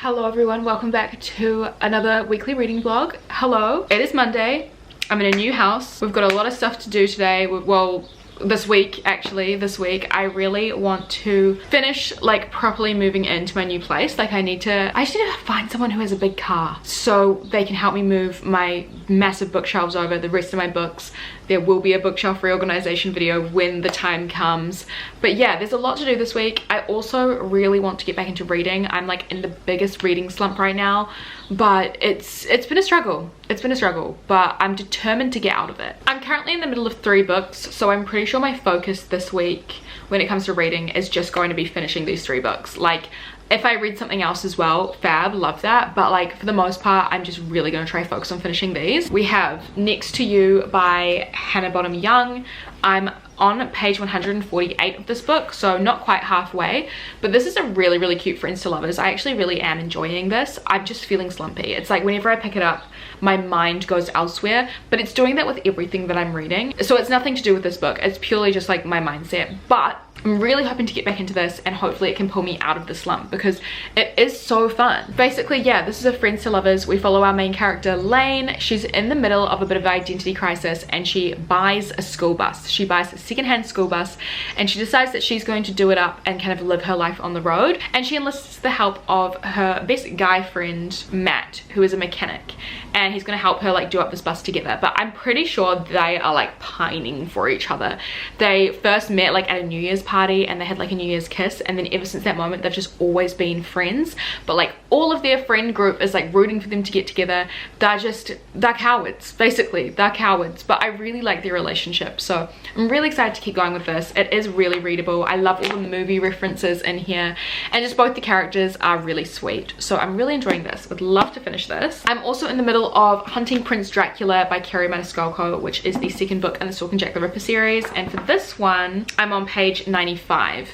Hello everyone, welcome back to another weekly reading vlog. Hello, it is Monday. I'm in a new house. We've got a lot of stuff to do today. Well, this week I really want to finish like properly moving into my new place. Like I just need to find someone who has a big car so they can help me move my massive bookshelves over, the rest of my books. There will be a bookshelf reorganization video when the time comes. But yeah, there's a lot to do this week. I also really want to get back into reading. I'm like in the biggest reading slump right now, but it's been a struggle. It's been a struggle, but I'm determined to get out of it. I'm currently in the middle of 3 books, so I'm pretty sure my focus this week when it comes to reading is just going to be finishing these 3 books. Like, if I read something else as well, fab, love that. But like for the most part, I'm just really gonna try focus on finishing these. We have Next to You by Hannah Bonham Young. I'm on page 148 of this book, so not quite halfway, but this is a really cute Friends to Lovers. I actually really am enjoying this. I'm just feeling slumpy. It's like whenever I pick it up, my mind goes elsewhere, but it's doing that with everything that I'm reading. So it's nothing to do with this book. It's purely just like my mindset. But I'm really hoping to get back into this and hopefully it can pull me out of the slump because it is so fun. Basically, yeah, this is a Friends to Lovers. We follow our main character, Lane. She's in the middle of a bit of identity crisis and she buys a school bus. She buys a secondhand school bus and she decides that she's going to do it up and kind of live her life on the road. And she enlists the help of her best guy friend, Matt, who is a mechanic. And he's going to help her like do up this bus together. But I'm pretty sure they are like pining for each other. They first met like at a New Year's party and they had like a New Year's kiss, and then ever since that moment they've just always been friends. But like all of their friend group is like rooting for them to get together. They're cowards, basically. They're cowards, but I really like their relationship, so I'm really excited to keep going with this. It is really readable. I love all the movie references in here, and just both the characters are really sweet, so I'm really enjoying this. Would love to finish this. I'm also in the middle of Hunting Prince Dracula by Kerry Maniscalco, which is the second book in the Stalk and Jack the Ripper series, and for this one I'm on page 95.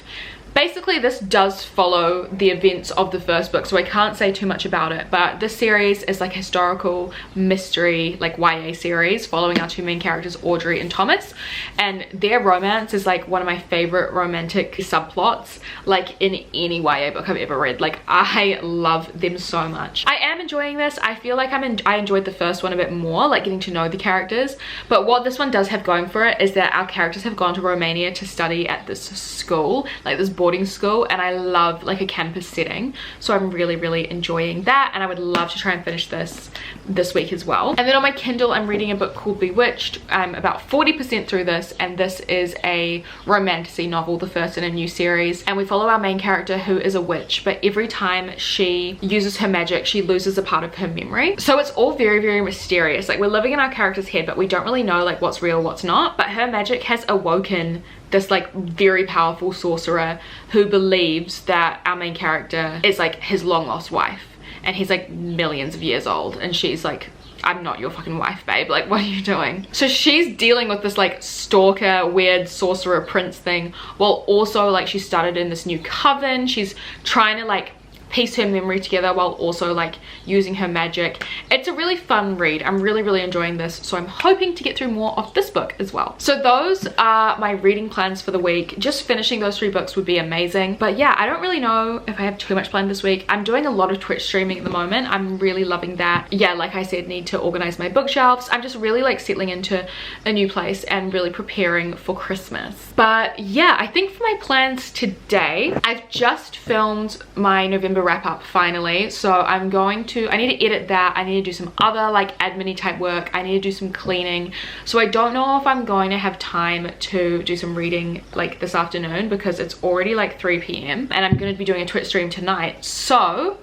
Basically, this does follow the events of the first book, so I can't say too much about it, but this series is like historical mystery, like YA series, following our 2 main characters, Audrey and Thomas, and their romance is like one of my favorite romantic subplots like in any YA book I've ever read. Like I love them so much. I am enjoying this. I feel like I enjoyed the first one a bit more, like getting to know the characters, but what this one does have going for it is that our characters have gone to Romania to study at this school, like this boarding school, and I love like a campus setting, so I'm really enjoying that, and I would love to try and finish this week as well. And then on my Kindle I'm reading a book called Bewitched. I'm about 40% through this, and this is a romantasy novel, the first in a new series, and we follow our main character who is a witch, but every time she uses her magic she loses a part of her memory. So it's all very mysterious. Like we're living in our character's head, but we don't really know like what's real, what's not. But her magic has awoken this like very powerful sorcerer who believes that our main character is like his long lost wife, and he's like millions of years old, and she's like, I'm not your fucking wife, babe, like what are you doing? So she's dealing with this like stalker, weird sorcerer prince thing, while also like she started in this new coven. She's trying to like piece her memory together while also like using her magic. It's a really fun read. I'm really enjoying this, so I'm hoping to get through more of this book as well. So those are my reading plans for the week. Just finishing those 3 books would be amazing, but yeah, I don't really know if I have too much planned this week. I'm doing a lot of Twitch streaming at the moment. I'm really loving that. Yeah, like I said, need to organize my bookshelves. I'm just really like settling into a new place and really preparing for Christmas. But yeah, I think for my plans today, I've just filmed my November wrap up finally, so I need to edit that. I need to do some other like admin-y type work. I need to do some cleaning, so I don't know if I'm going to have time to do some reading like this afternoon because it's already like 3 p.m. and I'm going to be doing a Twitch stream tonight. So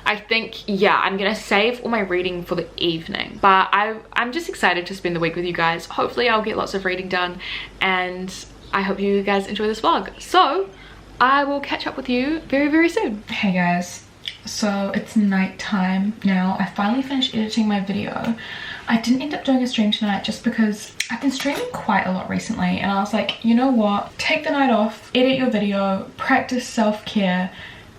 I think, yeah, I'm gonna save all my reading for the evening, but I'm just excited to spend the week with you guys. Hopefully I'll get lots of reading done, and I hope you guys enjoy this vlog. So I will catch up with you very soon. Hey guys, so it's nighttime now. I finally finished editing my video. I didn't end up doing a stream tonight just because I've been streaming quite a lot recently, and I was like, you know what, take the night off, edit your video, practice self-care,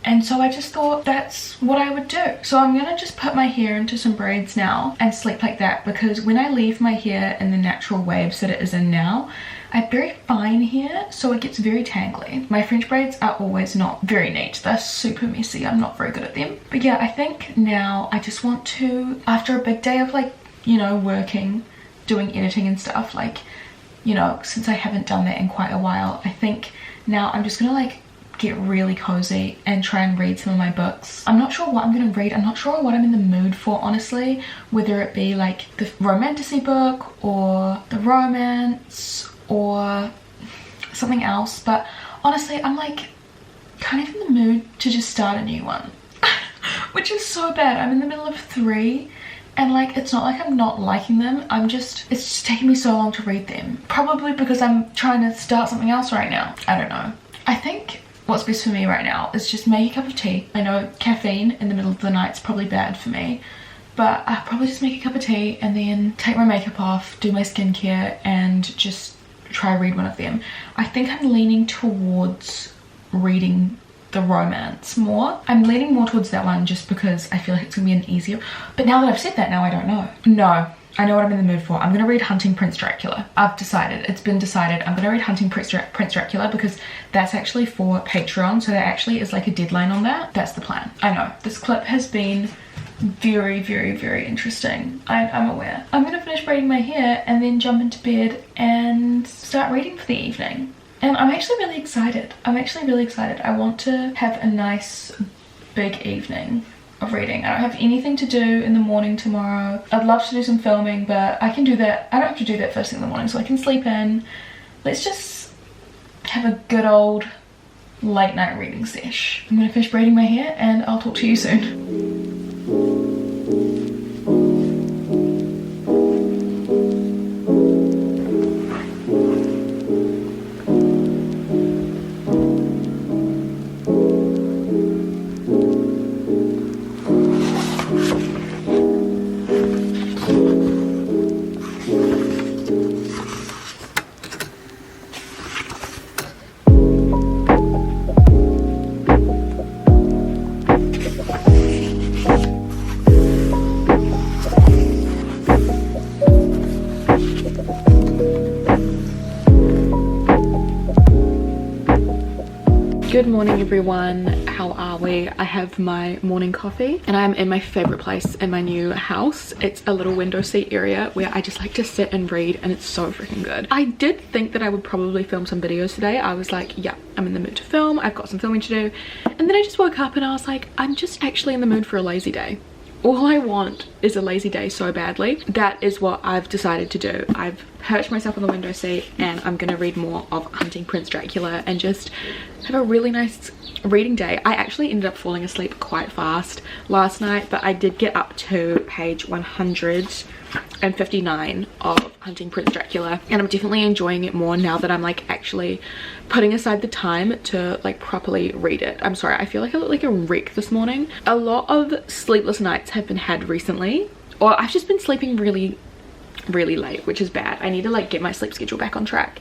And so I just thought that's what I would do. So I'm gonna just put my hair into some braids now and sleep like that, because when I leave my hair in the natural waves that it is in now, I have very fine hair, so it gets very tangly. My French braids are always not very neat. They're super messy. I'm not very good at them. But yeah, I think now I just want to, after a big day of like, you know, working, doing editing and stuff, like, you know, since I haven't done that in quite a while, I think now I'm just gonna like get really cozy and try and read some of my books. I'm not sure what I'm gonna read. I'm not sure what I'm in the mood for, honestly, whether it be like the romantasy book or the romance or something else. But honestly, I'm like kind of in the mood to just start a new one which is so bad. I'm in the middle of 3 and like it's not like I'm not liking them, it's just taking me so long to read them, probably because I'm trying to start something else right now. I don't know. I think what's best for me right now is just make a cup of tea. I know caffeine in the middle of the night is probably bad for me, but I'll probably just make a cup of tea and then take my makeup off, do my skincare, and just try read one of them. I think I'm leaning towards reading the romance more. I'm leaning more towards that one just because I feel like it's gonna be an easier, but now that I've said that, now I don't know. No, I know what I'm in the mood for. I'm gonna read Hunting Prince Dracula. I've decided, it's been decided. I'm gonna read Hunting Prince Dracula because that's actually for Patreon, so there actually is like a deadline on that. That's the plan. I know, this clip has been very, very, very interesting. I'm aware. I'm gonna finish braiding my hair and then jump into bed and start reading for the evening. And I'm actually really excited. I want to have a nice big evening of reading. I don't have anything to do in the morning tomorrow. I'd love to do some filming, but I can do that. I don't have to do that first thing in the morning, so I can sleep in. Let's just have a good old late night reading sesh. I'm gonna finish braiding my hair and I'll talk to you soon. Good morning everyone, how are we? I have my morning coffee and I'm in my favorite place in my new house. It's a little window seat area where I just like to sit and read, and it's so freaking good. I did think that I would probably film some videos today. I was like, yeah, I'm in the mood to film, I've got some filming to do. And then I just woke up and I was like, I'm just actually in the mood for a lazy day. All I want is a lazy day so badly. That is what I've decided to do. I've perched myself on the window seat and I'm gonna read more of Hunting Prince Dracula and just have a really nice reading day. I actually ended up falling asleep quite fast last night, but I did get up to page 159 of Hunting Prince Dracula, and I'm definitely enjoying it more now that I'm like actually putting aside the time to like properly read it. I'm sorry, I feel like I look like a wreck this morning. A lot of sleepless nights have been had recently, or I've just been sleeping really late, which is bad. I need to like get my sleep schedule back on track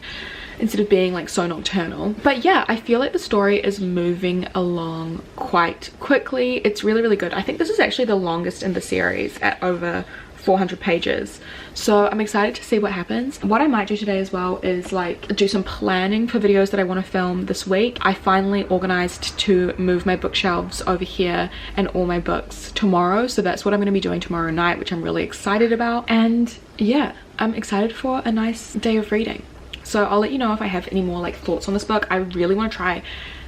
instead of being like so nocturnal. But yeah, I feel like the story is moving along quite quickly. It's really good. I think this is actually the longest in the series at over 400 pages, so I'm excited to see what happens. What I might do today as well is like do some planning for videos that I want to film this week. I finally organized to move my bookshelves over here and all my books tomorrow, so that's what I'm going to be doing tomorrow night, which I'm really excited about. And yeah, I'm excited for a nice day of reading. So I'll let you know if I have any more like thoughts on this book. I really want to try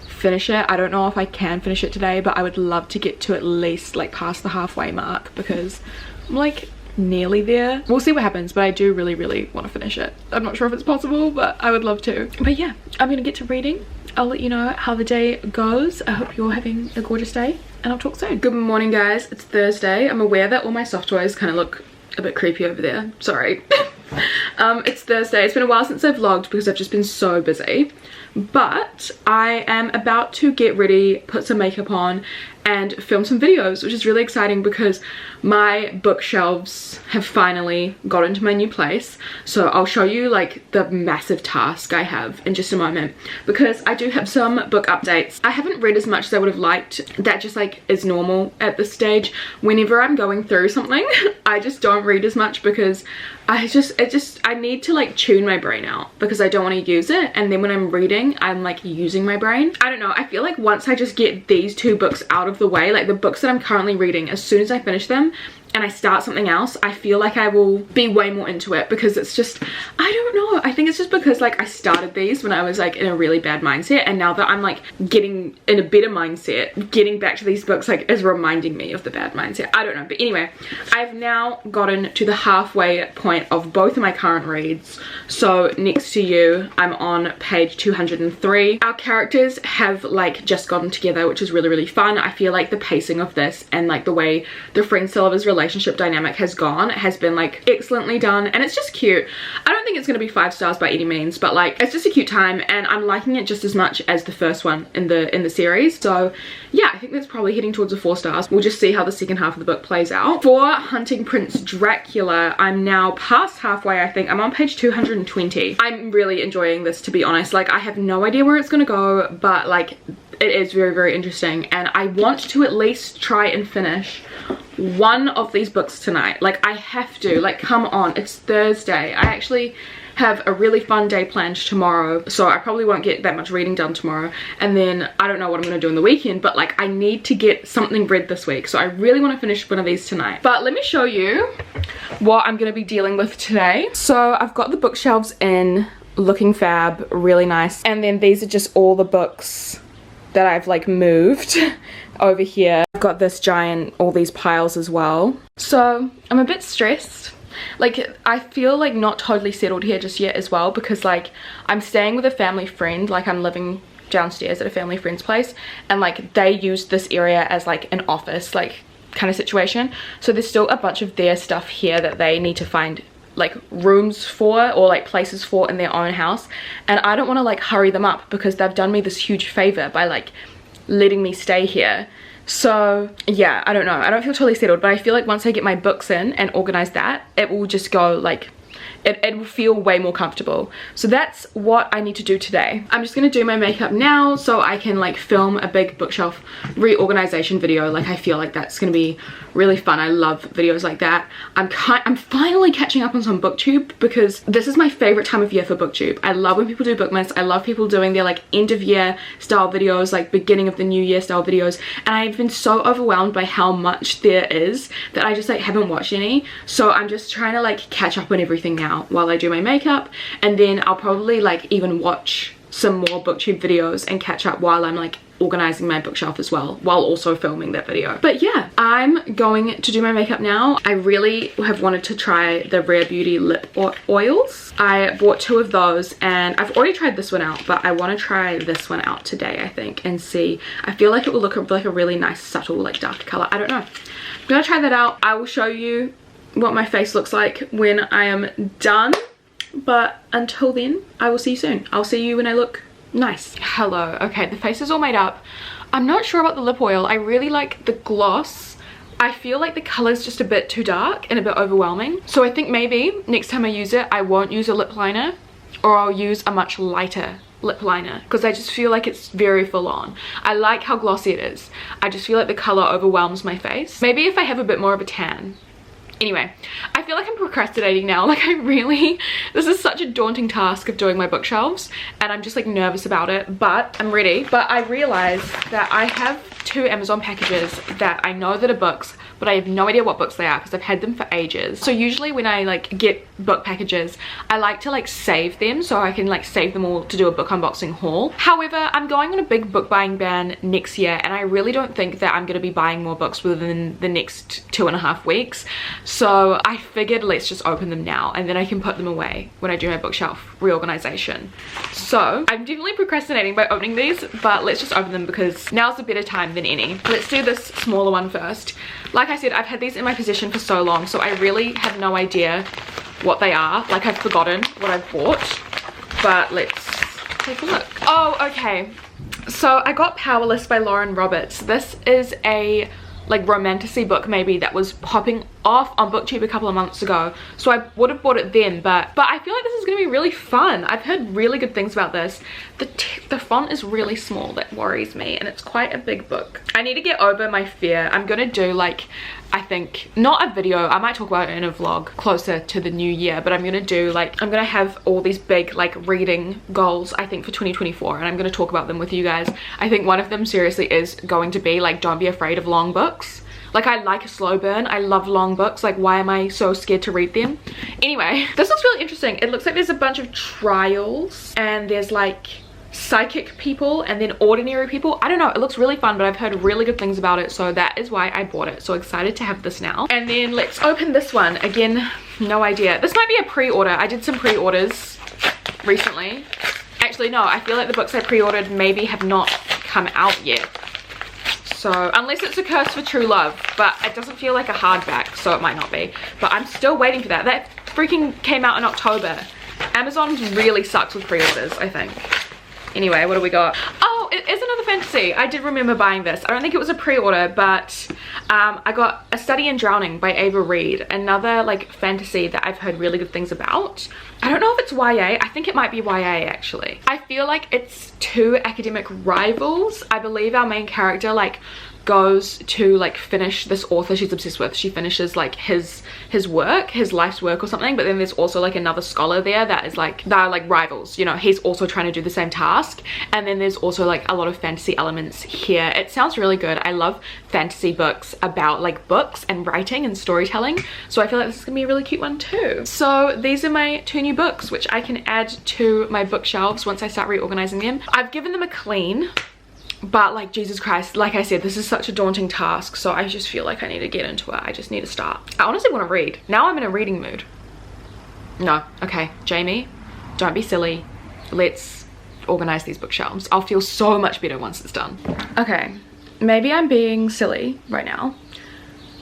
finish it. I don't know if I can finish it today, but I would love to get to at least like past the halfway mark because I'm like nearly there. We'll see what happens, but I do really want to finish it. I'm not sure if it's possible, but I would love to. But yeah, I'm gonna get to reading. I'll let you know how the day goes. I hope you're having a gorgeous day and I'll talk soon. Good morning guys, it's Thursday. I'm aware that all my soft toys kind of look a bit creepy over there, sorry. It's Thursday. It's been a while since I've vlogged because I've just been so busy, but I am about to get ready, put some makeup on, and film some videos, which is really exciting because my bookshelves have finally got into my new place. So I'll show you like the massive task I have in just a moment, because I do have some book updates. I haven't read as much as I would have liked. That just like is normal at this stage. Whenever I'm going through something, I just don't read as much because I need to like tune my brain out, because I don't want to use it, and then when I'm reading I'm like using my brain. I don't know, I feel like once I just get these two books out of the way, like the books that I'm currently reading, as soon as I finish them and I start something else, I feel like I will be way more into it, because it's just, I don't know, I think it's just because like I started these when I was like in a really bad mindset, and now that I'm like getting in a better mindset, getting back to these books like is reminding me of the bad mindset. I don't know, but anyway, I've now gotten to the halfway point of both of my current reads. So next to you, I'm on page 203. Our characters have like just gotten together, which is really fun. I feel like the pacing of this and like the way the friend Sullivan's relationship dynamic has gone has been like excellently done, and it's just cute. I don't think it's gonna be 5 stars by any means, but like it's just a cute time, and I'm liking it just as much as the first one in the series. So yeah, I think that's probably heading towards a 4 stars. We'll just see how the second half of the book plays out. For Hunting Prince Dracula, I'm now past halfway. I think I'm on page 220. I'm really enjoying this, to be honest. Like I have no idea where it's gonna go, but like it is very interesting, and I want to at least try and finish one of these books tonight. Like I have to, like come on, it's Thursday. I actually have a really fun day planned tomorrow, so I probably won't get that much reading done tomorrow, and then I don't know what I'm gonna do in the weekend, but like I need to get something read this week, so I really want to finish one of these tonight. But let me show you what I'm gonna be dealing with today. So I've got the bookshelves in, looking fab, really nice, and then these are just all the books that I've like moved over here. I've got this giant, all these piles as well. So I'm a bit stressed. Like I feel like not totally settled here just yet as well, because like I'm staying with a family friend, like I'm living downstairs at a family friend's place, and like they use this area as like an office like kind of situation. So there's still a bunch of their stuff here that they need to find like rooms for, or like places for in their own house, and I don't want to like hurry them up because they've done me this huge favor by like letting me stay here. So yeah, I don't know, I don't feel totally settled, but I feel like once I get my books in and organize that, it will just go like it will feel way more comfortable. So that's what I need to do today. I'm just gonna do my makeup now so I can like film a big bookshelf reorganization video. Like I feel like that's gonna be really fun. I love videos like that. I'm finally catching up on some booktube, because this is my favorite time of year for booktube. I love when people do bookmas. I love people doing their like end of year style videos, like beginning of the new year style videos, and I've been so overwhelmed by how much there is that I just like haven't watched any. So I'm just trying to like catch up on everything now while I do my makeup, and then I'll probably like even watch some more booktube videos and catch up while I'm like organizing my bookshelf as well, while also filming that video. But yeah, I'm going to do my makeup now. I really have wanted to try the Rare Beauty lip oils. I bought 2 of those, and I've already tried this one out, but I want to try this one out today, I think, and see. I feel like it will look like a really nice subtle like dark color. I don't know, I'm gonna try that out. I will show you what my face looks like when I am done, but until then I will see you soon. I'll see you when I look nice. Hello. Okay, the face is all made up. I'm not sure about the lip oil. I really like the gloss. I feel like the color is just a bit too dark and a bit overwhelming, so I think maybe next time I use it I won't use a lip liner, or I'll use a much lighter lip liner, because I just feel like it's very full on. I like how glossy it is. I just feel like the color overwhelms my face. Maybe if I have a bit more of a tan. Anyway, I feel like I'm procrastinating now. Like this is such a daunting task of doing my bookshelves, and I'm just like nervous about it, but I'm ready. But I realized that I have 2 Amazon packages that I know that are books, but I have no idea what books they are because I've had them for ages. So usually when I like get book packages, I like to like save them so I can like save them all to do a book unboxing haul. However, I'm going on a big book buying ban next year, and I really don't think that I'm going to be buying more books within the next 2.5 weeks. So I figured let's just open them now, and then I can put them away when I do my bookshelf reorganization. So I'm definitely procrastinating by opening these, but let's just open them because now's a better time than any. Let's do this smaller one first. Like I said, I've had these in my possession for so long, so I really have no idea what they are. Like I've forgotten what I've bought, but let's take a look. Oh, okay. So I got Powerless by Lauren Roberts. This is a like romantasy book maybe that was popping off on BookTube a couple of months ago, so I would have bought it then, but I feel like this is gonna be really fun. I've heard really good things about this. The font is really small, that worries me, and it's quite a big book. I need to get over my fear. I'm gonna do like, I think, not a video, I might talk about it in a vlog closer to the new year, but I'm gonna do like, I'm gonna have all these big like reading goals I think for 2024, and I'm gonna talk about them with you guys. I think one of them seriously is going to be like, don't be afraid of long books. Like, I like a slow burn, I love long books, like why am I so scared to read them? Anyway, this looks really interesting. It looks like there's a bunch of trials, and there's like psychic people and then ordinary people. I don't know, it looks really fun, but I've heard really good things about it, so that is why I bought it. So excited to have this now. And then let's open this one. Again, no idea. This might be a pre-order. I did some pre-orders recently. Actually no, I feel like the books I pre-ordered maybe have not come out yet. So unless it's A Curse for True Love, but it doesn't feel like a hardback, so it might not be. But I'm still waiting for that. That freaking came out in October. Amazon really sucks with pre-orders, I think. Anyway, what do we got? Oh, it is another fantasy. I did remember buying this. I don't think it was a pre-order, but I got A Study in Drowning by Ava Reed. Another like fantasy that I've heard really good things about. I don't know if it's YA. I think it might be YA actually. I feel like it's two academic rivals. I believe our main character like goes to like finish this author she's obsessed with. She finishes like his work, his life's work or something, but then there's also like another scholar there that is like, they're like rivals, you know, he's also trying to do the same task. And then there's also like a lot of fantasy elements here. It sounds really good. I love fantasy books about like books and writing and storytelling, so I feel like this is gonna be a really cute one too. So these are my two new books, which I can add to my bookshelves once I start reorganizing them. I've given them a clean, but like, Jesus Christ, like I said, this is such a daunting task, so I just feel like I need to get into it. I just need to start. I honestly want to read. Now I'm in a reading mood. No, okay, Jamie, don't be silly. Let's organize these bookshelves. I'll feel so much better once it's done. Okay, maybe I'm being silly right now,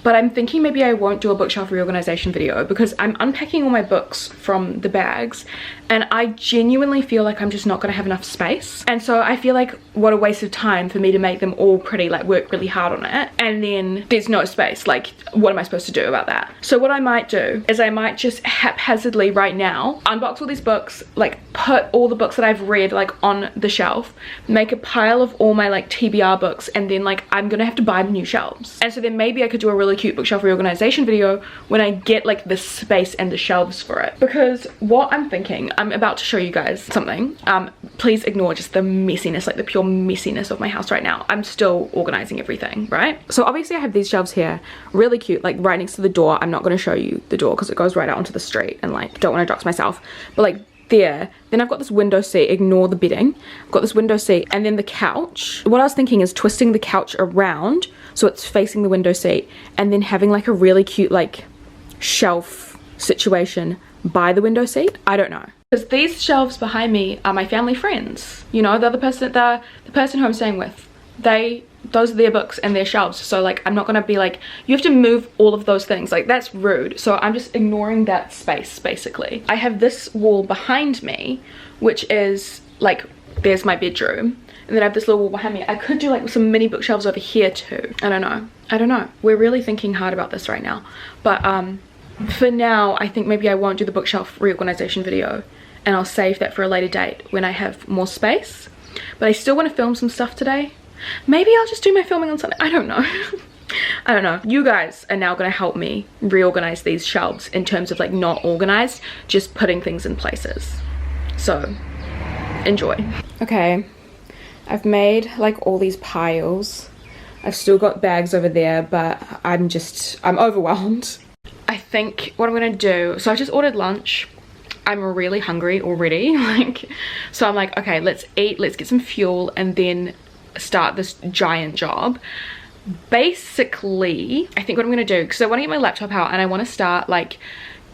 but I'm thinking maybe I won't do a bookshelf reorganization video because I'm unpacking all my books from the bags and I genuinely feel like I'm just not gonna have enough space. And so I feel like what a waste of time for me to make them all pretty, like work really hard on it, and then there's no space. Like, what am I supposed to do about that? So what I might do is I might just haphazardly right now unbox all these books, like put all the books that I've read like on the shelf, make a pile of all my like TBR books, and then like I'm gonna have to buy new shelves. And so then maybe I could do a really cute bookshelf reorganization video when I get like the space and the shelves for it. Because what I'm thinking, I'm about to show you guys something. Please ignore just the messiness, like the pure messiness of my house right now. I'm still organizing everything, right? So obviously I have these shelves here, really cute, like right next to the door. I'm not going to show you the door because it goes right out onto the street and like don't want to dox myself, but like there. Then I've got this window seat, ignore the bedding. I've got this window seat and then the couch. What I was thinking is twisting the couch around so it's facing the window seat, and then having like a really cute like shelf situation by the window seat. I don't know, because these shelves behind me are my family friends, you know, the other person, the person who I'm staying with, those are their books and their shelves. So like, I'm not gonna be like, you have to move all of those things, like that's rude. So I'm just ignoring that space basically. I have this wall behind me, which is like, there's my bedroom, and then I have this little wall behind me. I could do like some mini bookshelves over here too. I don't know. We're really thinking hard about this right now, but for now I think maybe I won't do the bookshelf reorganization video, and I'll save that for a later date when I have more space. But I still want to film some stuff today. Maybe I'll just do my filming on Sunday. I don't know. I don't know. You guys are now going to help me reorganize these shelves in terms of like not organized, just putting things in places. So enjoy. Okay, I've made like all these piles. I've still got bags over there, but I'm overwhelmed. I think what I'm gonna do, so I just ordered lunch. I'm really hungry already, like, so I'm like, okay, let's eat, let's get some fuel, and then start this giant job. Basically, I think what I'm gonna do, because I want to get my laptop out and I want to start like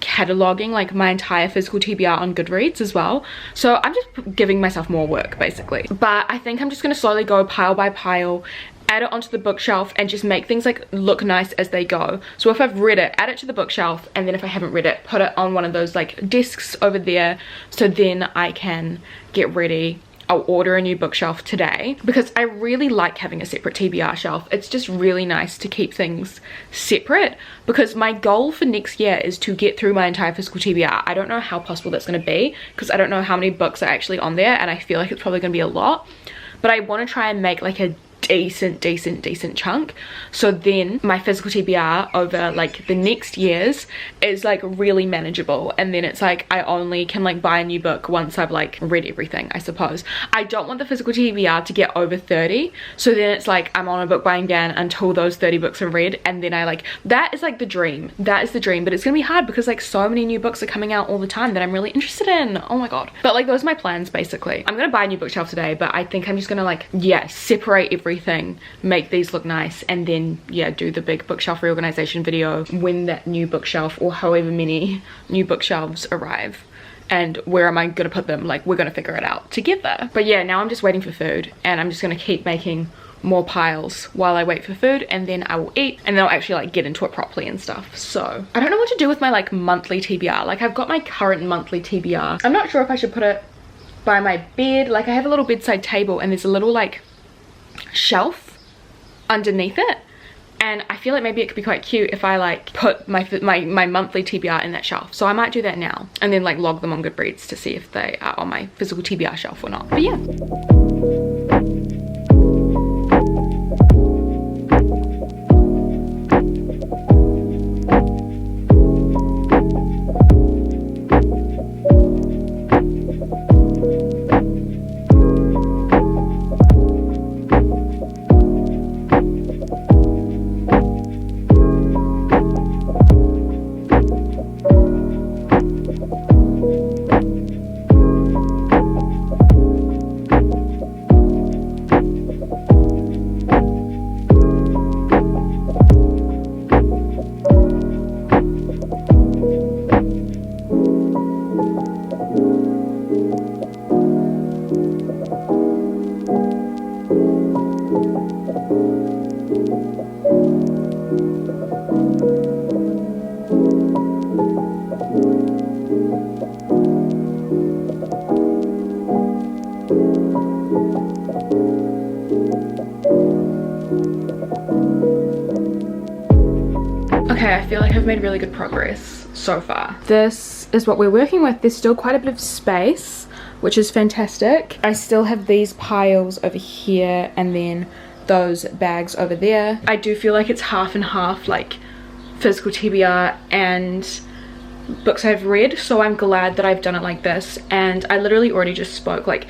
cataloging like my entire physical TBR on Goodreads as well. So I'm just giving myself more work basically, but I think I'm just gonna slowly go pile by pile, add it onto the bookshelf, and just make things like look nice as they go. So if I've read it, add it to the bookshelf, and then if I haven't read it, put it on one of those like desks over there, so then I can get ready I'll order a new bookshelf today, because I really like having a separate TBR shelf. It's just really nice to keep things separate, because my goal for next year is to get through my entire physical TBR. I don't know how possible that's going to be, because I don't know how many books are actually on there, and I feel like it's probably going to be a lot, but I want to try and make like a decent chunk, so then my physical TBR over like the next years is like really manageable, and then it's like I only can like buy a new book once I've like read everything, I suppose. I don't want the physical TBR to get over 30, so then it's like I'm on a book buying ban until those 30 books are read, and then I like, that is like the dream, that is the dream. But it's gonna be hard because like so many new books are coming out all the time that I'm really interested in. Oh my god. But like those are my plans basically. I'm gonna buy a new bookshelf today, but I think I'm just gonna like, yeah, separate everything, make these look nice, and then yeah, do the big bookshelf reorganization video when that new bookshelf or however many new bookshelves arrive. And where am I gonna put them? Like, we're gonna figure it out together. But yeah, now I'm just waiting for food, and I'm just gonna keep making more piles while I wait for food, and then I will eat, and then I'll actually like get into it properly and stuff. So I don't know what to do with my like monthly TBR. Like, I've got my current monthly TBR. I'm not sure if I should put it by my bed. Like, I have a little bedside table, and there's a little like shelf underneath it, and I feel like maybe it could be quite cute if I like put my monthly TBR in that shelf. So I might do that now, and then like log them on Goodreads to see if they are on my physical TBR shelf or not. But yeah. Okay, I feel like I've made really good progress so far. This is what we're working with. There's still quite a bit of space, which is fantastic. I still have these piles over here, and then those bags over there. I do feel like it's half and half, like physical TBR and books I've read, so I'm glad that I've done it like this. And I literally already just spoke, like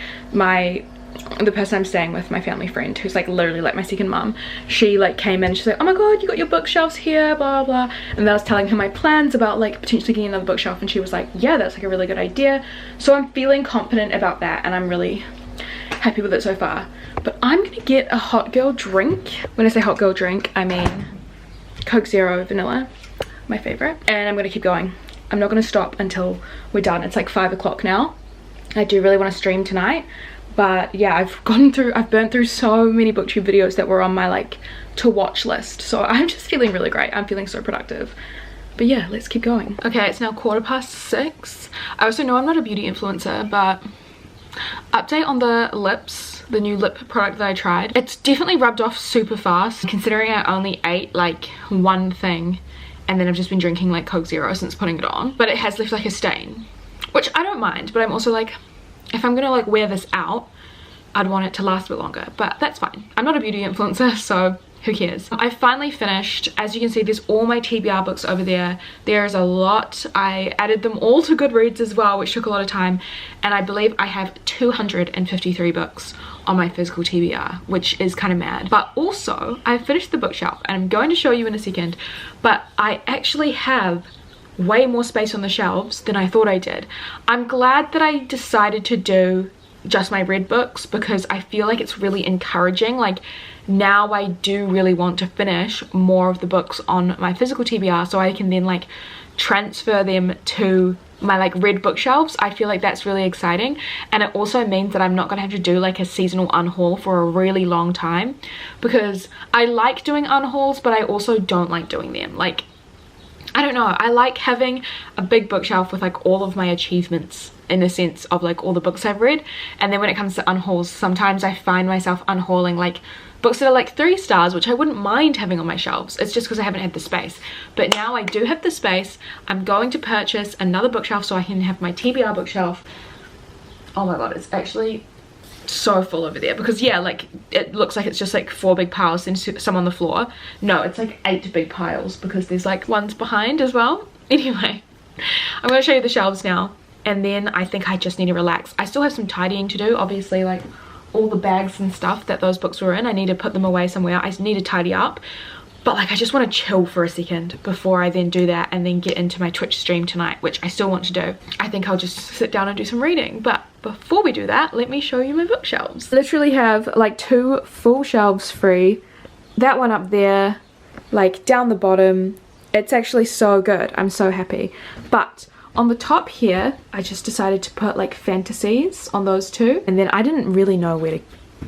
the person I'm staying with, my family friend, who's like literally like my second mum, she like came in, she's like, oh my god, you got your bookshelves here, blah blah. And I was telling her my plans about like potentially getting another bookshelf, and she was like, yeah, that's like a really good idea. So I'm feeling confident about that, and I'm really happy with it so far. But I'm gonna get a hot girl drink. When I say hot girl drink, I mean Coke Zero vanilla, my favorite. And I'm gonna keep going. I'm not gonna stop until we're done. It's like 5 o'clock now. I do really want to stream tonight, but yeah, I've burnt through so many booktube videos that were on my like to watch list, so I'm just feeling really great. I'm feeling so productive. But yeah, let's keep going. Okay, it's now 6:15. I also know I'm not a beauty influencer, but update on the lips, the new lip product that I tried. It's definitely rubbed off super fast, considering I only ate like one thing, and then I've just been drinking like Coke Zero since putting it on. But it has left like a stain, which I don't mind, but I'm also like, if I'm gonna like wear this out, I'd want it to last a bit longer, but that's fine. I'm not a beauty influencer, so who cares? I finally finished. As you can see, there's all my TBR books over there. There's a lot. I added them all to Goodreads as well, which took a lot of time, and I believe I have 253 books on my physical TBR, which is kind of mad. But also, I finished the bookshelf, and I'm going to show you in a second, but I actually have way more space on the shelves than I thought I did. I'm glad that I decided to do just my read books, because I feel like it's really encouraging. Like, now I do really want to finish more of the books on my physical TBR, so I can then like transfer them to my like read bookshelves. I feel like that's really exciting, and it also means that I'm not gonna have to do like a seasonal unhaul for a really long time, because I like doing unhauls, but I also don't like doing them. Like, I don't know, I like having a big bookshelf with like all of my achievements in a sense of like all the books I've read. And then when it comes to unhauls, sometimes I find myself unhauling like books that are like 3 stars, which I wouldn't mind having on my shelves. It's just because I haven't had the space. But now I do have the space. I'm going to purchase another bookshelf so I can have my TBR bookshelf. Oh my god, it's actually so full over there, because yeah, like it looks like it's just like 4 big piles and some on the floor. No, it's like 8 big piles because there's like ones behind as well. Anyway, I'm going to show you the shelves now, and then I think I just need to relax. I still have some tidying to do, obviously, like all the bags and stuff that those books were in, I need to put them away somewhere. I need to tidy up, but like I just want to chill for a second before I then do that and then get into my Twitch stream tonight, which I still want to do. I think I'll just sit down and do some reading, but before we do that, let me show you my bookshelves. Literally have like 2 full shelves free. That one up there, like down the bottom, it's actually so good. I'm so happy. But on the top here, I just decided to put like fantasies on those 2, and then I didn't really know where to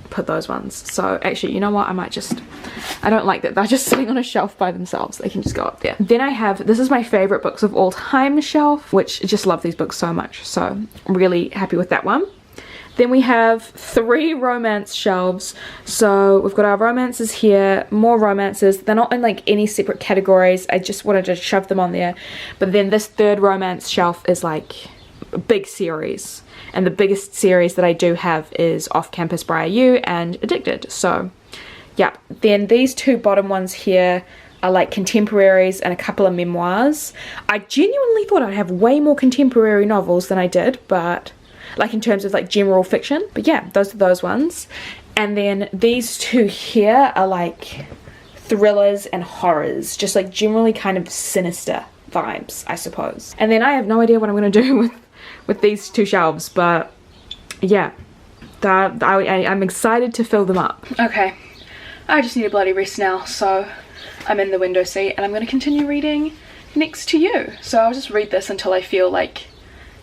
put those ones. So actually, you know what, I don't like that they're just sitting on a shelf by themselves. They can just go up there. Then I have, this is my favorite books of all time shelf, which I just love these books so much, so I'm really happy with that one. Then we have 3 romance shelves. So we've got our romances here, more romances. They're not in like any separate categories, I just wanted to shove them on there. But then this 3rd romance shelf is like a big series, and the biggest series that I do have is Off Campus by You and Addicted. So yeah, then these 2 bottom ones here are like contemporaries and a couple of memoirs. I genuinely thought I'd have way more contemporary novels than I did, but like in terms of like general fiction. But yeah, those are those ones. And then these 2 here are like thrillers and horrors, just like generally kind of sinister vibes, I suppose. And then I have no idea what I'm going to do with these 2 shelves, but yeah, I'm excited to fill them up. Okay, I just need a bloody rest now, so I'm in the window seat and I'm going to continue reading next to you. So I'll just read this until I feel like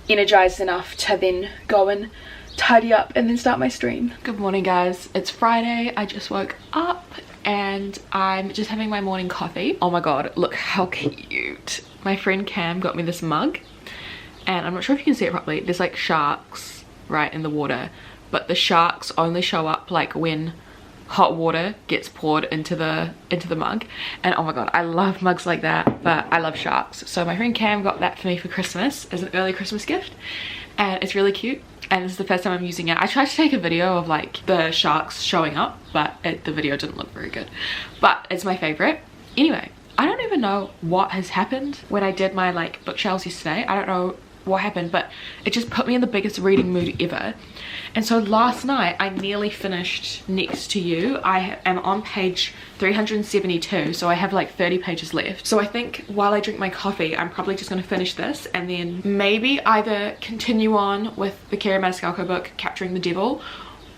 energized enough to then go and tidy up and then start my stream. Good morning guys, it's Friday. I just woke up and I'm just having my morning coffee. Oh my god, look how cute. My friend Cam got me this mug, and I'm not sure if you can see it properly. There's like sharks right in the water, but the sharks only show up like when hot water gets poured into the mug. And oh my god, I love mugs like that, but I love sharks. So my friend Cam got that for me for Christmas as an early Christmas gift, and it's really cute, and this is the first time I'm using it. I tried to take a video of like the sharks showing up, but the video didn't look very good, but it's my favorite. Anyway, I don't even know what has happened when I did my like bookshelves yesterday. I don't know what happened, but it just put me in the biggest reading mood ever. And so last night I nearly finished Next to You. I am on page 372, so I have like 30 pages left. So I think while I drink my coffee, I'm probably just going to finish this and then maybe either continue on with the Karen Maniscalco book, Capturing the Devil,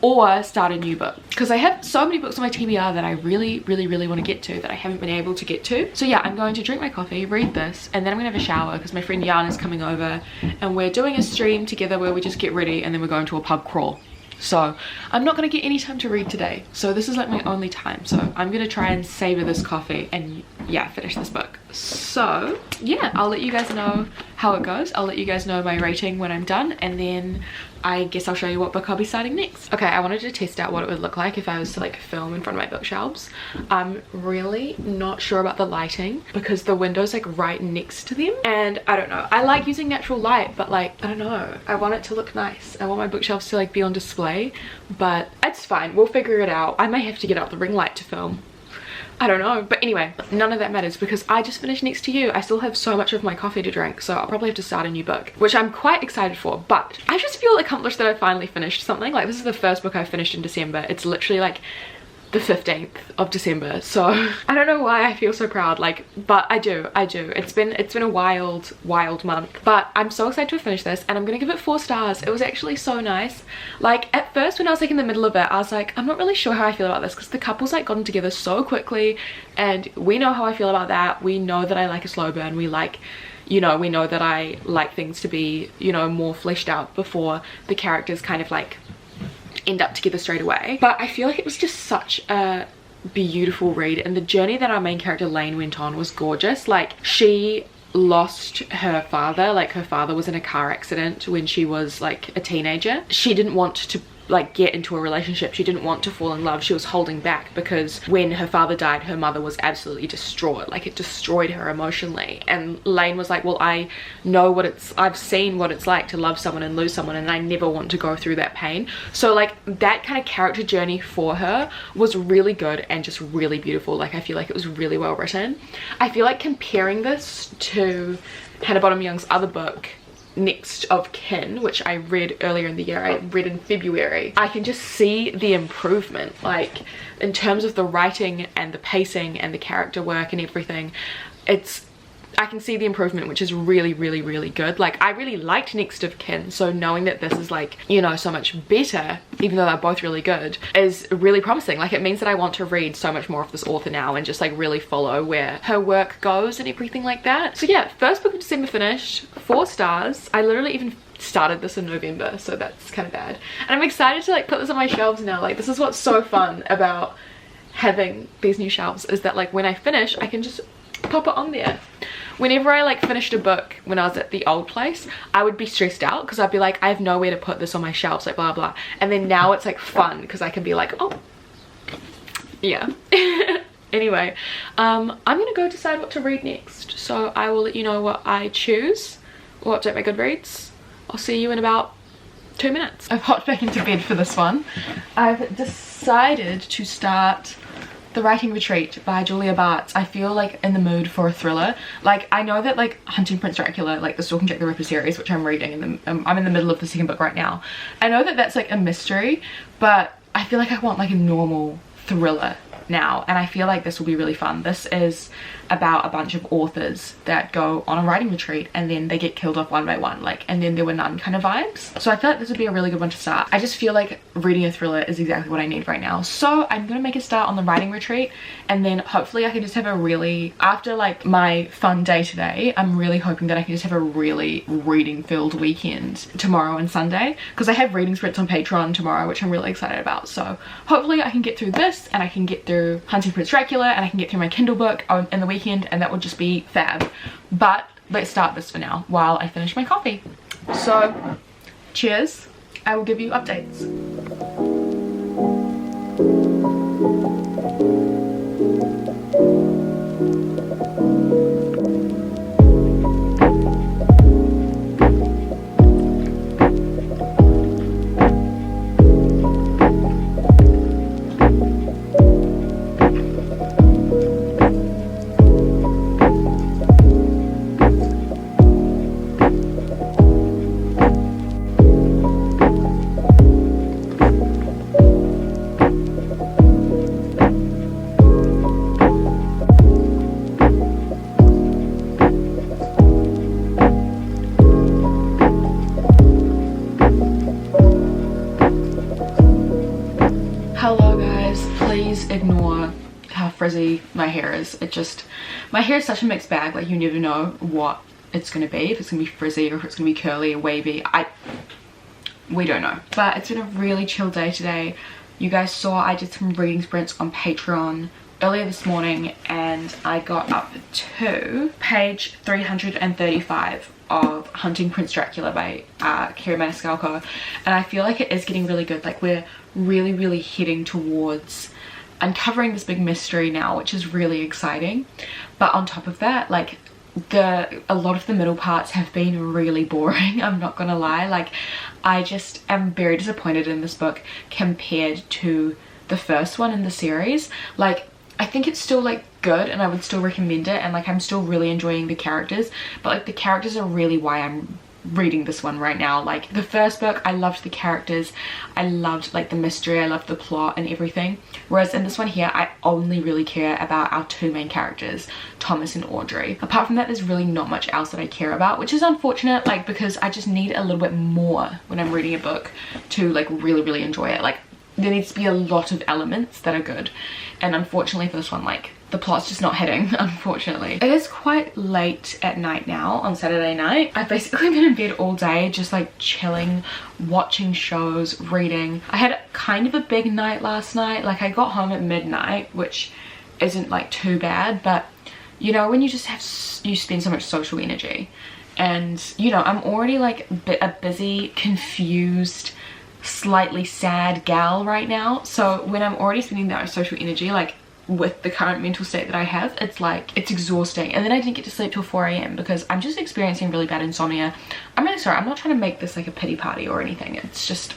or start a new book, because I have so many books on my TBR that I really want to get to that I haven't been able to get to. So yeah, I'm going to drink my coffee, read this, and then I'm gonna have a shower because my friend Jan is coming over and we're doing a stream together where we just get ready and then we're going to a pub crawl. So I'm not gonna get any time to read today, so this is like my only time. So I'm gonna try and savor this coffee and yeah, finish this book. So yeah, I'll let you guys know how it goes. I'll let you guys know my rating when I'm done, and then I guess I'll show you what book I'll be starting next. Okay, I wanted to test out what it would look like if I was to like film in front of my bookshelves. I'm really not sure about the lighting because the window's like right next to them, and I don't know, I like using natural light, but like I don't know, I want it to look nice. I want my bookshelves to like be on display, but it's fine, we'll figure it out. I may have to get out the ring light to film, I don't know, but anyway, none of that matters because I just finished Next to You. I still have so much of my coffee to drink, so I'll probably have to start a new book, which I'm quite excited for. But I just feel accomplished that I finally finished something. Like, this is the first book I finished in December. It's literally like the 15th of December, so I don't know why I feel so proud, like, but I do. It's been a wild month, but I'm so excited to finish this, and I'm gonna give it 4 stars. It was actually so nice. Like, at first when I was like in the middle of it, I was like, I'm not really sure how I feel about this because the couple's like gotten together so quickly, and we know how I feel about that. We know that I like a slow burn. We like, you know, we know that I like things to be, you know, more fleshed out before the characters kind of like end up together straight away. But I feel like it was just such a beautiful read, and the journey that our main character Lane went on was gorgeous. Like, she lost her father. Like, her father was in a car accident when she was like a teenager. She didn't want to like get into a relationship. She didn't want to fall in love. She was holding back because when her father died, her mother was absolutely distraught. Like, it destroyed her emotionally. And Lane was like, well, I know I've seen what it's like to love someone and lose someone, and I never want to go through that pain. So like, that kind of character journey for her was really good and just really beautiful. Like, I feel like it was really well written. I feel like comparing this to Hannah Bottom Young's other book, Next of Kin, which I read earlier in the year, I read in February, I can just see the improvement, like in terms of the writing and the pacing and the character work and everything. I can see the improvement, which is really, really, really good. Like, I really liked Next of Kin, so knowing that this is like, you know, so much better, even though they're both really good, is really promising. Like, it means that I want to read so much more of this author now and just like really follow where her work goes and everything like that. So yeah, first book of December finished, 4 stars. I literally even started this in November, so that's kind of bad. And I'm excited to like put this on my shelves now. Like, this is what's so fun about having these new shelves, is that like when I finish, I can just pop it on there. Whenever I like finished a book when I was at the old place, I would be stressed out because I'd be like, I have nowhere to put this on my shelves, like blah blah. And then now it's like fun because I can be like, oh yeah. Anyway, I'm gonna go decide what to read next, so I will let you know what I choose. We'll update my Goodreads. I'll see you in about 2 minutes. I've hopped back into bed for this one. I've decided to start The Writing Retreat by Julia Bartz. I feel like in the mood for a thriller. Like, I know that like Hunting Prince Dracula, like the Stalking Jack the Ripper series, which I'm reading, and I'm in the middle of the second book right now. I know that that's like a mystery, but I feel like I want like a normal thriller now, and I feel like this will be really fun. This is about a bunch of authors that go on a writing retreat and then they get killed off one by one, like, and then there were none kind of vibes. So I feel like this would be a really good one to start. I just feel like reading a thriller is exactly what I need right now. So I'm gonna make a start on the writing retreat, and then hopefully I can just have a really, after like my fun day today, I'm really hoping that I can just have a really reading filled weekend tomorrow and Sunday, because I have reading sprints on Patreon tomorrow, which I'm really excited about. So hopefully I can get through this, and I can get through Hunting Prince Dracula, and I can get through my Kindle book in the weekend, and that would just be fab. But let's start this for now while I finish my coffee. So cheers, I will give you updates. Ignore how frizzy my hair is. My hair is such a mixed bag. Like, you never know what it's gonna be, if it's gonna be frizzy or if it's gonna be curly or wavy. We don't know. But it's been a really chill day today. You guys saw I did some reading sprints on Patreon earlier this morning, and I got up to page 335 of Hunting Prince Dracula by Kerry Maniscalco, and I feel like it is getting really good. Like, we're really heading towards uncovering this big mystery now, which is really exciting. But on top of that, like, a lot of the middle parts have been really boring. I'm not gonna lie. Like, I just am very disappointed in this book compared to the first one in the series. Like, I think it's still like good, and I would still recommend it, and like I'm still really enjoying the characters, but like the characters are really why I'm reading this one right now. Like, the first book, I loved the characters, I loved like the mystery, I loved the plot and everything, whereas in this one here I only really care about our two main characters, Thomas and Audrey. Apart from that, there's really not much else that I care about, which is unfortunate, like, because I just need a little bit more when I'm reading a book to like really enjoy it. Like, there needs to be a lot of elements that are good, and unfortunately for this one, like, the plot's just not hitting, unfortunately. It is quite late at night now on Saturday night. I've basically been in bed all day, just like chilling, watching shows, reading. I had kind of a big night last night. Like I got home at midnight, which isn't like too bad, but you know, when you just have, you spend so much social energy, and you know, I'm already like a busy, confused, slightly sad gal right now. So when I'm already spending that social energy, like with the current mental state that I have, it's like, it's exhausting. And then I didn't get to sleep till 4 a.m. because I'm just experiencing really bad insomnia. I'm really sorry, I'm not trying to make this like a pity party or anything, it's just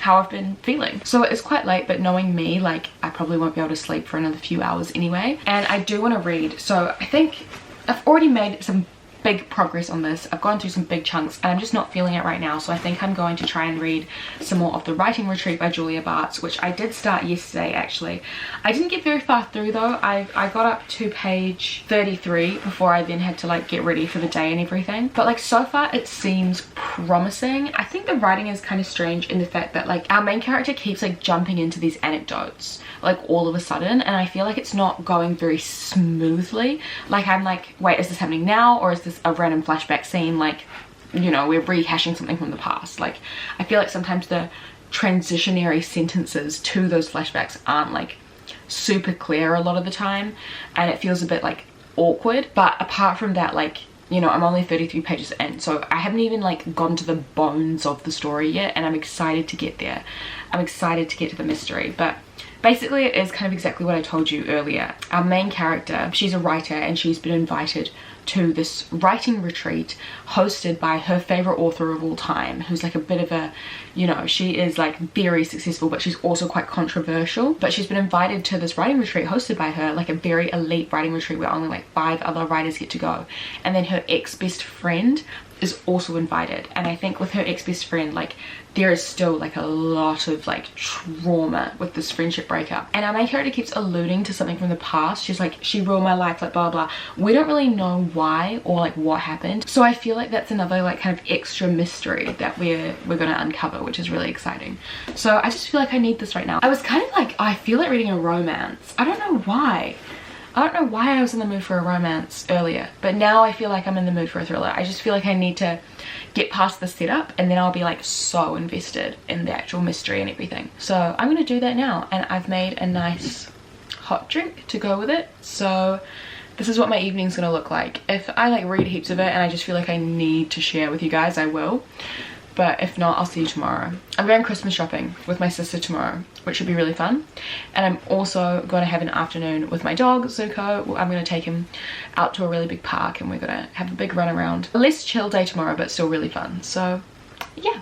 how I've been feeling. So it is quite late, but knowing me, like I probably won't be able to sleep for another few hours anyway. And I do want to read, so I think I've already made some big progress on this. I've gone through some big chunks and I'm just not feeling it right now, so I think I'm going to try and read some more of The Writing Retreat by Julia Bartz, which I did start yesterday actually. I didn't get very far through though. I got up to page 33 before I then had to like get ready for the day and everything, but like so far it seems promising. I think the writing is kind of strange in the fact that like our main character keeps like jumping into these anecdotes like all of a sudden, and I feel like it's not going very smoothly. Like I'm like, wait, is this happening now, or is this a random flashback scene? Like, you know, we're rehashing something from the past. Like I feel like sometimes the transitionary sentences to those flashbacks aren't like super clear a lot of the time, and it feels a bit like awkward. But apart from that, like, you know, I'm only 33 pages in, so I haven't even like gone to the bones of the story yet, and I'm excited to get there. I'm excited to get to the mystery. But basically it is kind of exactly what I told you earlier. Our main character, she's a writer and she's been invited to this writing retreat hosted by her favorite author of all time, who's like a bit of a, you know, she is like very successful but she's also quite controversial. But she's been invited to this writing retreat hosted by her, like a very elite writing retreat where only like 5 other writers get to go, and then her ex-best friend is also invited. And I think with her ex-best friend, like there is still like a lot of like trauma with this friendship breakup, and our main character keeps alluding to something from the past. She's like, she ruined my life, like blah blah. We don't really know why or like what happened, so I feel like that's another like kind of extra mystery that we're gonna uncover, which is really exciting. So I just feel like I need this right now. I was kind of like, I feel like reading a romance. I don't know why. I don't know why I was in the mood for a romance earlier, but now I feel like I'm in the mood for a thriller. I just feel like I need to get past the setup and then I'll be like so invested in the actual mystery and everything. So I'm gonna do that now, and I've made a nice hot drink to go with it. So this is what my evening's gonna look like. If I like read heaps of it and I just feel like I need to share with you guys, I will. But if not, I'll see you tomorrow. I'm going Christmas shopping with my sister tomorrow, which should be really fun. And I'm also going to have an afternoon with my dog, Zuko. I'm going to take him out to a really big park and we're going to have a big run around. A less chill day tomorrow, but still really fun. So yeah,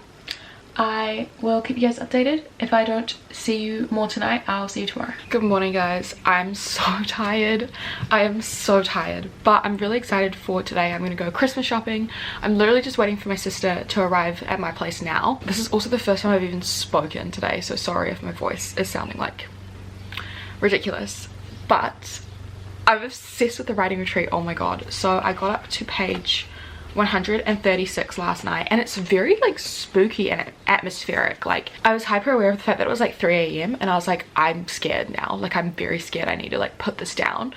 I will keep you guys updated. If I don't see you more tonight, I'll see you tomorrow. Good morning guys. I'm so tired. I am so tired, but I'm really excited for today. I'm gonna go Christmas shopping. I'm literally just waiting for my sister to arrive at my place now. This is also the first time I've even spoken today, so sorry if my voice is sounding like ridiculous, but I'm obsessed with the writing retreat. Oh my god. So I got up to page 136 last night, and it's very like spooky and atmospheric. Like I was hyper aware of the fact that it was like 3 a.m. and I was like, I'm scared now. Like I'm very scared. I need to like put this down.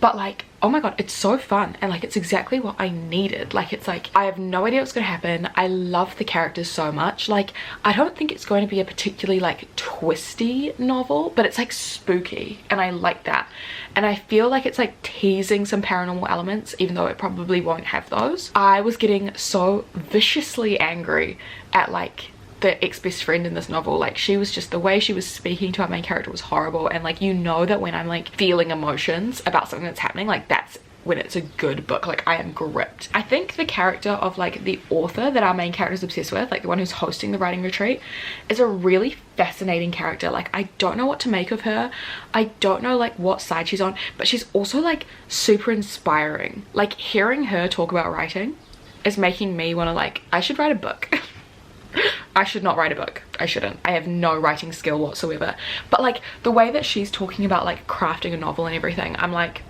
But like, oh my god, it's so fun, and like it's exactly what I needed. Like it's like, I have no idea what's gonna happen. I love the characters so much. Like I don't think it's going to be a particularly like twisty novel, but it's like spooky and I like that. And I feel like it's like teasing some paranormal elements, even though it probably won't have those. I was getting so viciously angry at like the ex-best friend in this novel. Like she was just, the way she was speaking to our main character was horrible. And like, you know that when I'm like feeling emotions about something that's happening, like that's when it's a good book. Like I am gripped. I think the character of like the author that our main character is obsessed with, like the one who's hosting the writing retreat, is a really fascinating character. Like I don't know what to make of her. I don't know like what side she's on, but she's also like super inspiring. Like hearing her talk about writing is making me want to like, I should write a book. I should not write a book. I shouldn't. I have no writing skill whatsoever. But like the way that she's talking about like crafting a novel and everything, I'm like,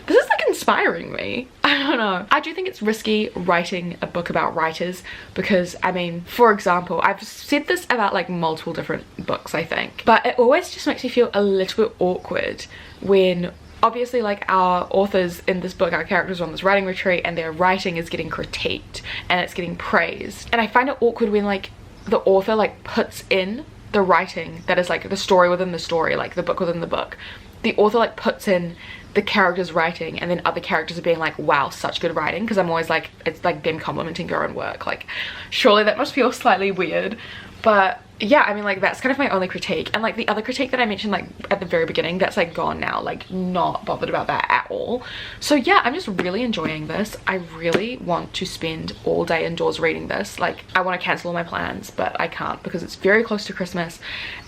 this is like inspiring me. I don't know. I do think it's risky writing a book about writers because, I mean, for example, I've said this about like multiple different books, I think, but it always just makes me feel a little bit awkward when obviously like our authors in this book, our characters are on this writing retreat and their writing is getting critiqued and it's getting praised, and I find it awkward when like the author like puts in the writing that is like the story within the story, like the book within the book. The author like puts in the characters writing and then other characters are being like, wow, such good writing, because I'm always like, it's like them complimenting your own work. Like surely that must feel slightly weird. But yeah, I mean like that's kind of my only critique. And like the other critique that I mentioned like at the very beginning, that's like gone now, like not bothered about that at all. So yeah, I'm just really enjoying this. I really want to spend all day indoors reading this. Like I want to cancel all my plans, but I can't because it's very close to Christmas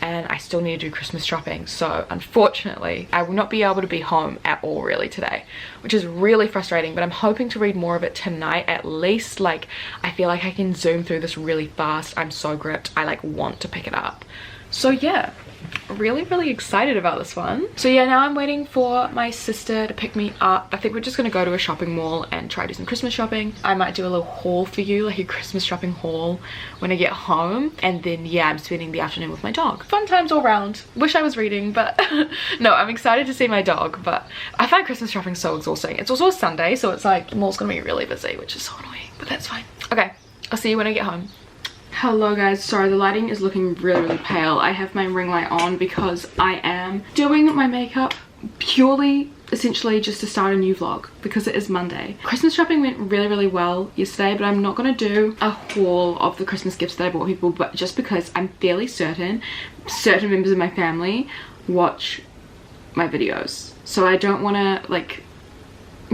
and I still need to do Christmas shopping. So unfortunately I will not be able to be home at all really today, which is really frustrating, but I'm hoping to read more of it tonight at least. Like I feel like I can zoom through this really fast. I'm so gripped. I like want to pick it up. So yeah, really excited about this one. So yeah, now I'm waiting for my sister to pick me up. I think we're just gonna go to a shopping mall and try to do some Christmas shopping. I might do a little haul for you, like a Christmas shopping haul when I get home, and then yeah, I'm spending the afternoon with my dog. Fun times all round. Wish I was reading, but no, I'm excited to see my dog, but I find Christmas shopping so exhausting. It's also a Sunday, so it's like the mall's gonna be really busy, which is so annoying, but that's fine. Okay, I'll see you when I get home. Hello guys, sorry the lighting is looking really pale. I have my ring light on because I am doing my makeup purely essentially just to start a new vlog because it is Monday. Christmas shopping went really well yesterday, but I'm not going to do a haul of the Christmas gifts that I bought people, but just because I'm fairly certain members of my family watch my videos, so I don't want to like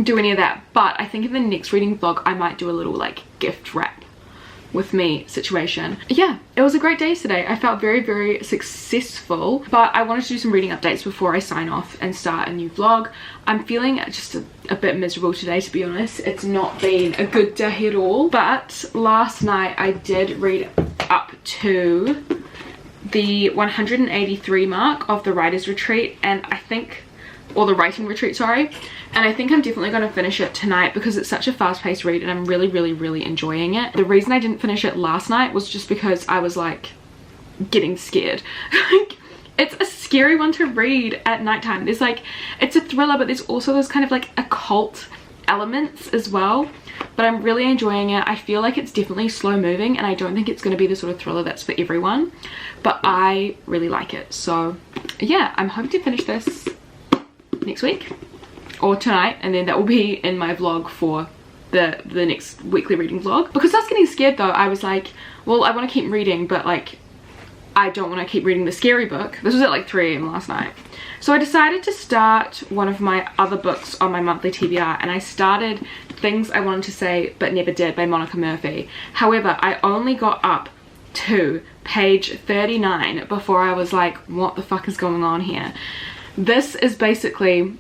do any of that. But I think in the next reading vlog I might do a little like gift wrap with me situation. Yeah, it was a great day today. I felt very successful, but I wanted to do some reading updates before I sign off and start a new vlog. I'm feeling just a bit miserable today, to be honest. It's not been a good day at all, but last night I did read up to the 183 mark of the writer's retreat, and I think, or the writing retreat, sorry, and I think I'm definitely going to finish it tonight because it's such a fast-paced read and I'm really enjoying it. The reason I didn't finish it last night was just because I was like getting scared. It's a scary one to read at nighttime. There's like, it's a thriller, but there's also those kind of like occult elements as well, but I'm really enjoying it. I feel like it's definitely slow moving and I don't think it's going to be the sort of thriller that's for everyone, but I really like it. So yeah, I'm hoping to finish this next week or tonight, and then that will be in my vlog for the next weekly reading vlog. Because I was getting scared though, I was like, well, I want to keep reading, but like I don't want to keep reading the scary book. This was at like 3 AM last night, so I decided to start one of my other books on my monthly TBR, and I started Things I Wanted to Say But Never Did by Monica Murphy. However, I only got up to page 39 before I was like, what the fuck is going on here? This is basically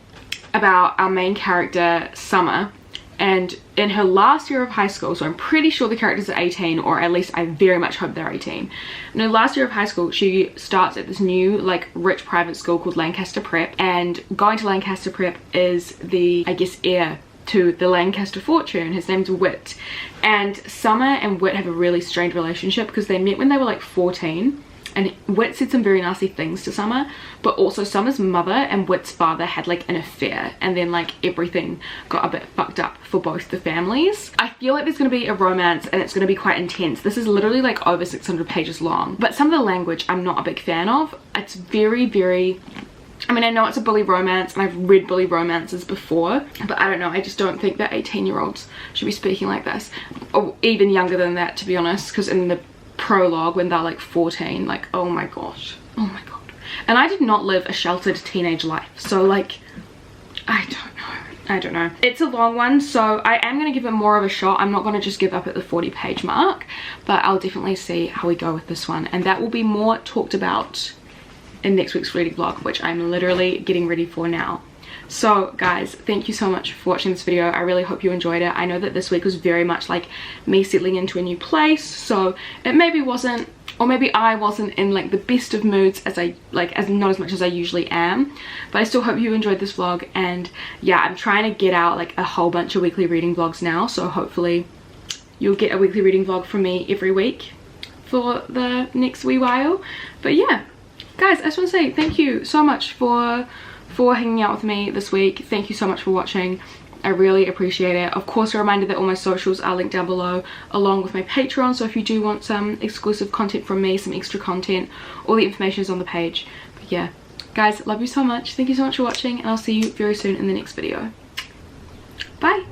about our main character, Summer, and in her last year of high school, so I'm pretty sure the characters are 18, or at least I very much hope they're 18. In her last year of high school, she starts at this new, like, rich private school called Lancaster Prep, and going to Lancaster Prep is the, I guess, heir to the Lancaster fortune. His name's Whit, and Summer and Whit have a really strained relationship because they met when they were like 14. And Whit said some very nasty things to Summer, but also Summer's mother and Whit's father had like an affair, and then like everything got a bit fucked up for both the families. I feel like there's going to be a romance and it's going to be quite intense. This is literally like over 600 pages long, but some of the language I'm not a big fan of. It's very I mean, I know it's a bully romance and I've read bully romances before, but I don't know, I just don't think that 18-year-olds should be speaking like this, or even younger than that, to be honest, because in the prologue when they're like 14, like, oh my gosh, oh my god. And I did not live a sheltered teenage life, so like, I don't know. It's a long one, so I am going to give it more of a shot. I'm not going to just give up at the 40-page mark, but I'll definitely see how we go with this one, and that will be more talked about in next week's reading vlog, which I'm literally getting ready for now. So guys, thank you so much for watching this video. I really hope you enjoyed it. I know that this week was very much like me settling into a new place, so it maybe wasn't, or maybe I wasn't in like the best of moods as not as much as I usually am, but I still hope you enjoyed this vlog. And yeah, I'm trying to get out like a whole bunch of weekly reading vlogs now, so hopefully you'll get a weekly reading vlog from me every week for the next wee while. But yeah guys, I just want to say thank you so much for for hanging out with me this week. Thank you so much for watching. I really appreciate it. Of course, a reminder that all my socials are linked down below, along with my Patreon, so if you do want some exclusive content from me, some extra content, all the information is on the page. But yeah, guys, love you so much. Thank you so much for watching, and I'll see you very soon in the next video. Bye!